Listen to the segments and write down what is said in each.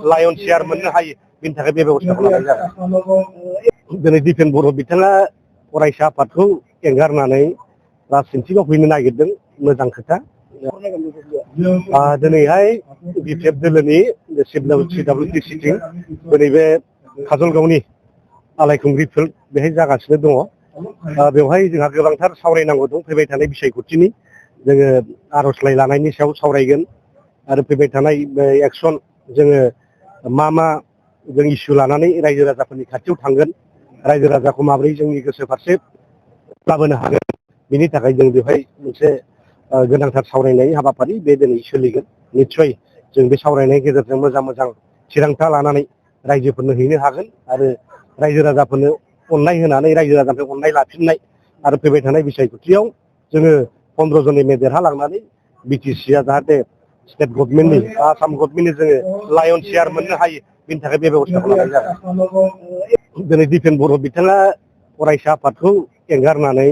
Lion चेयार मोननो हायो बिनि थाखाय बे बेबस्था खालामनाय जादों। दिनै दिपेन बर' बिथाङा फरायसा आफादखौ एंगारनानै राजनितिकआव फैनो नागिरदों, मोजां खोथा। दिनैहाय बिपिएफ दोलोनि सिडब्लिउसि सिटिं दिनै बे काजलगावनि आलायखुंग्रि फिल्ड बेहाय जागासिनो दङ। बेवहाय जोंहा गोबांथार सावरायनांगौ दं। फैबाय थानाय बिसायख'थिनि जोङो आर'जलाइ लानायनि सायाव सावरायगोन आरो फैबाय थानाय एक्सन जोङो मा जों इस्यु लानानै रायजो राजाफोरनि खाथियाव थांगोन, रायजो राजाखौ माबोरै जोंनि गोसो फारसे लाबोनो हागोन, बिनि थाखाय जों बेवहाय मोनसे गोनांथार सावरायनायनि हाबाफारि बे दिनै सोलिगोन। निस्सय जों बे सावरायनायनि गेजेरजों मोजां थिरांथा लानानै रायजोफोरनो हैनो हागोन आरो रायजो राजाफोरनो अननाय होनानै रायजो राजानिफ्राय अननाय लाफिननाय आरो फैबाय थानाय बिसायख'थियाव जोङो 15 जन एमए देरहालांनानै बिटिसिआ जाहाथे स्टेट गभर्नमेन्टनि आसाम गभर्नमेन्टनि जोङो लायन चेयार मोननो हायो बिनि थाखाय बे बेबस्था खालामनाय जादों। दिनै दिपेन बर' बिथाङा फरायसा आफादखौ एंगारनानै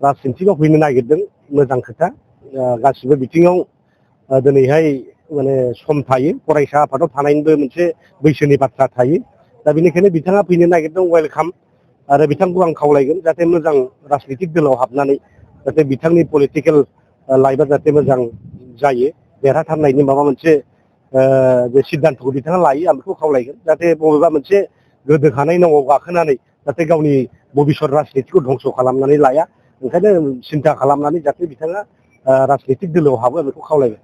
राजनितिकआव फैनो नागिरदों, मोजां खोथा। गासिबो बिथिङाव दिनैहाय माने सम थायो, फरायसा आफादाव थानायनिबो मोनसे बैसोनि बाथ्रा थायो। दा बेनिखायनो बिथाङा फैनो नागिरदों, वेलकाम। आरो बिथांखौ आं खावलायगोन जाहाथे मोजां राजनितिक दोलोआव हाबनानै जाहाथे बिथांनि पलिटिकेल लाइफआ जाहाथे मोजां जायो, देरहाथारनायनि माबा मोनसे बे सिद्धान्तखौ बिथाङा लायो, आं बेखौ खावलायगोन। जाहाथे बबेबा मोनसे गोदोखानाय नावआव गाखोनानै जाहाथे गावनि भबिष्यत राजनितिखौ धंस' खालामनानै लाया, ओंखायनो सिन्था खालामनानै जाहाथे बिथाङा राजनितिक दोलोआव हाबो, बेखौ खावलायगोन।